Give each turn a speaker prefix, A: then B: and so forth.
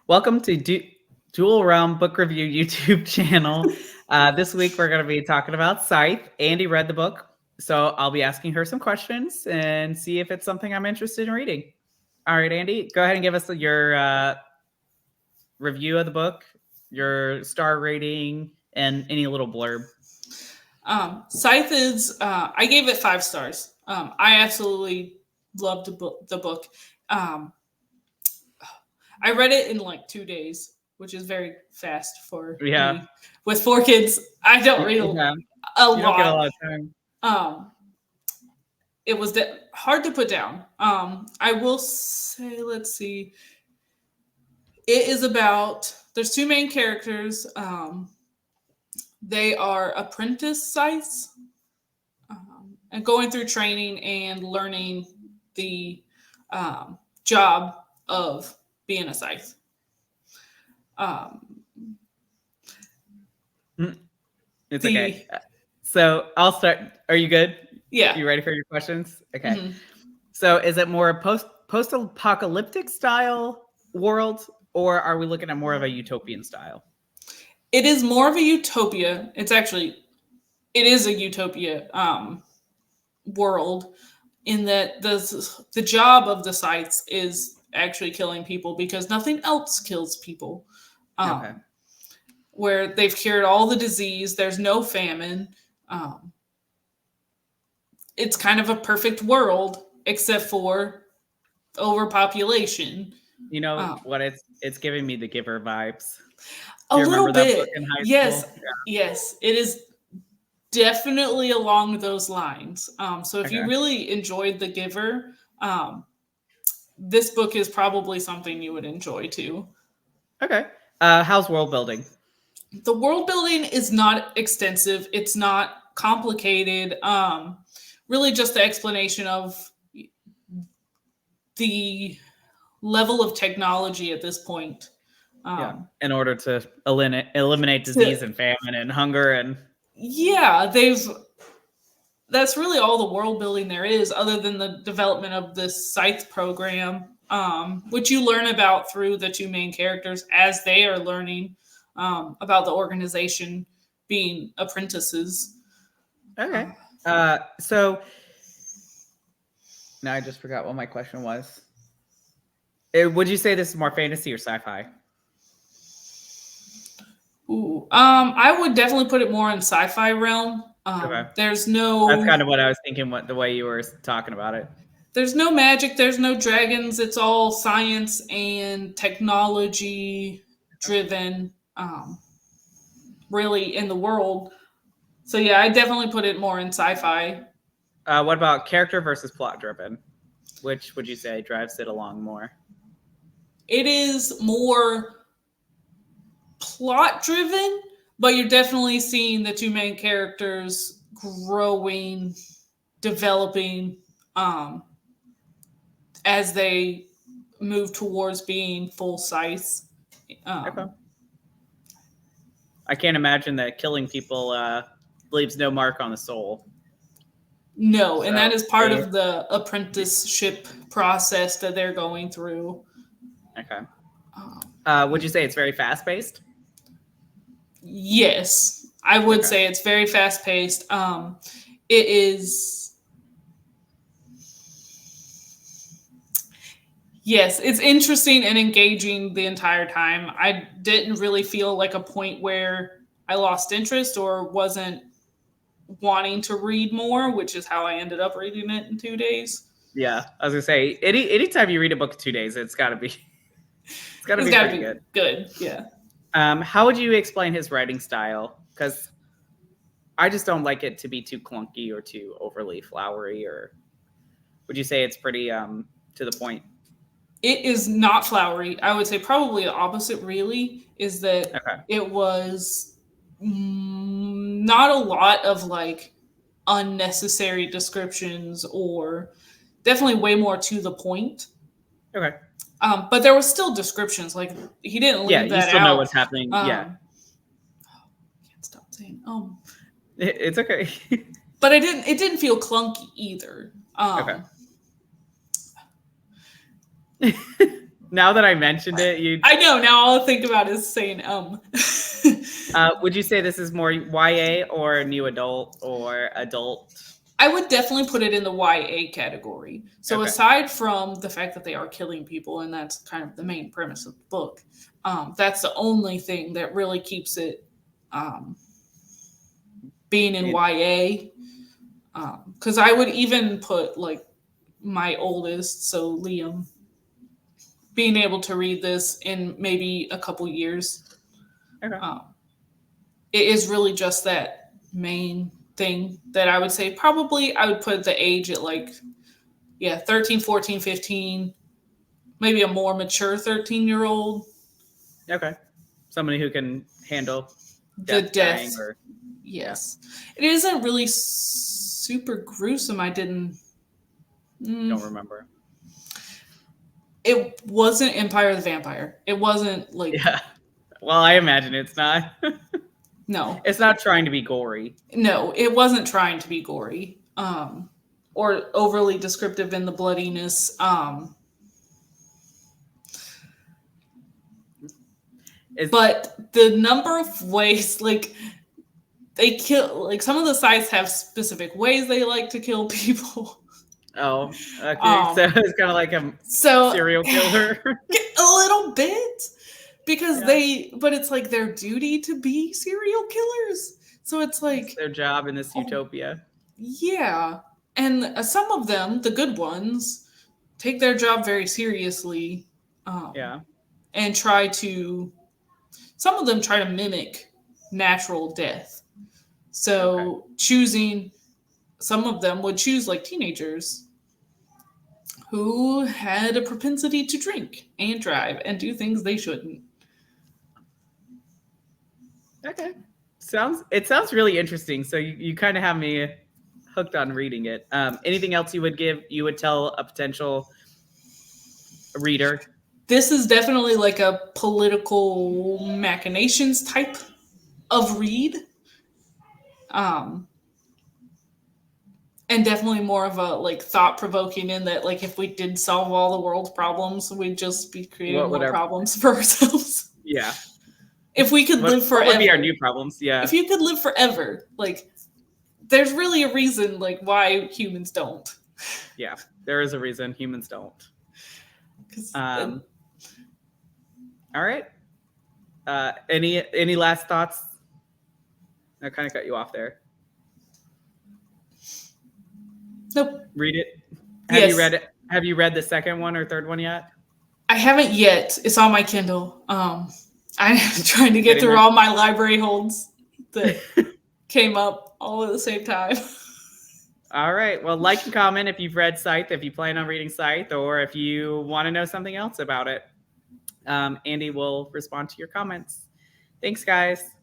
A: Welcome to Dual Realm Book Review YouTube channel. This week we're going to be talking about Scythe. Andy read the book, so I'll be asking her some questions and see if it's something I'm interested in reading. All right, Andy, go ahead and give us your review of the book, your star rating, and any little blurb.
B: Scythe is, I gave it 5 stars. I absolutely loved the book. I read it in like 2 days, which is very fast for me. With 4 kids, I don't read a
A: You
B: lot.
A: don't get a lot of time.
B: It was hard to put down. I will say, let's see. It is about, there's 2 main characters. They are apprentice Scythes. And going through training and learning the job of being a Scythe.
A: It's okay. So I'll start. Are you good?
B: Yeah.
A: You ready for your questions? Okay. Mm-hmm. So is it more a post-apocalyptic style world, or are we looking at more of a utopian style?
B: It is more of a utopia. It is a utopia world, in that the job of the Scythes is actually killing people because nothing else kills people. Okay. Where they've cured all the disease, there's no famine. It's kind of a perfect world, except for overpopulation.
A: You know what? It's giving me the Giver vibes.
B: A little bit. Yes, yes, it is definitely along those lines. So if you really enjoyed The Giver, this book is probably something you would enjoy too.
A: Okay. How's world building?
B: The world building is not extensive. It's not complicated. Really just the explanation of the level of technology at this point.
A: In order to eliminate disease and famine and hunger and...
B: Yeah, that's really all the world building there is, other than the development of this Scythe program, which you learn about through the 2 main characters as they are learning about the organization being apprentices.
A: Okay. So now I just forgot what my question was. Would you say this is more fantasy or sci-fi?
B: Ooh, I would definitely put it more in sci-fi realm. There's no...
A: That's kind of what I was thinking, the way you were talking about it.
B: There's no magic, there's no dragons. It's all science and technology driven, really, in the world. So yeah, I definitely put it more in sci-fi.
A: What about character versus plot driven? Which would you say drives it along more?
B: It is more plot driven, but you're definitely seeing the 2 main characters growing, developing, as they move towards being full Scythes.
A: Okay. I can't imagine that killing people leaves no mark on the soul.
B: No, and that is part of the apprenticeship process that they're going through.
A: Okay. Would you say it's very fast-paced?
B: Yes, I would say it's very fast-paced. It is... Yes, it's interesting and engaging the entire time. I didn't really feel like a point where I lost interest or wasn't wanting to read more, which is how I ended up reading it in 2 days.
A: Yeah, I was gonna say, anytime you read a book in 2 days, it's gotta be pretty good.
B: Good, yeah.
A: How would you explain his writing style? Because I just don't like it to be too clunky or too overly flowery. Or would you say it's pretty to the point?
B: It is not flowery. I would say probably the opposite, really, is that it was not a lot of like unnecessary descriptions, or definitely way more to the point.
A: Okay.
B: But there was still descriptions. Like, he didn't leave that out.
A: Yeah, you still know what's happening. Yeah.
B: I can't stop saying
A: It's okay.
B: But it didn't feel clunky either.
A: Now that I mentioned it,
B: I know. Now all I think about is saying
A: would you say this is more YA or new adult or adult?
B: I would definitely put it in the YA category. So
A: Okay.
B: aside from the fact that they are killing people, and that's kind of the main premise of the book, that's the only thing that really keeps it being in YA. Because I would even put like my oldest, so Liam, being able to read this in maybe a couple years.
A: Okay.
B: It is really just that main thing that I would say probably I would put the age at like 13, 14, 15, maybe a more mature 13-year-old.
A: Okay. Somebody who can handle
B: The death.
A: or,
B: yes. It isn't really super gruesome. I didn't
A: don't remember.
B: It wasn't Empire of the Vampire. It wasn't like
A: Well, I imagine it's not.
B: No.
A: It's not trying to be gory.
B: No, it wasn't trying to be gory. Or overly descriptive in the bloodiness. But the number of ways, like, they kill, like, some of the Scythes have specific ways they like to kill people.
A: Oh, okay. So it's kind of like a serial killer.
B: A little bit. Because but it's like their duty to be serial killers. So it's like
A: it's their job in this utopia.
B: Yeah. And some of them, the good ones, take their job very seriously. And some of them try to mimic natural death. So some of them would choose like teenagers who had a propensity to drink and drive and do things they shouldn't.
A: Okay. It sounds really interesting. So you kind of have me hooked on reading it. Anything else you would tell a potential reader?
B: This is definitely like a political machinations type of read. And definitely more of a like thought-provoking in that like if we did solve all the world's problems, we'd just be creating more problems for ourselves.
A: Yeah.
B: If we could live forever.
A: What would be our new problems? Yeah.
B: If you could live forever, like there's really a reason like why humans don't.
A: Yeah, there is a reason humans don't. All right. Any last thoughts? I kind of cut you off there.
B: Nope.
A: Read it. Have you read the second one or third one yet?
B: I haven't yet. It's on my Kindle. I'm trying to get through all my library holds that came up all at the same time.
A: All right. Well, like and comment if you've read Scythe, if you plan on reading Scythe, or if you want to know something else about it. Andy will respond to your comments. Thanks, guys.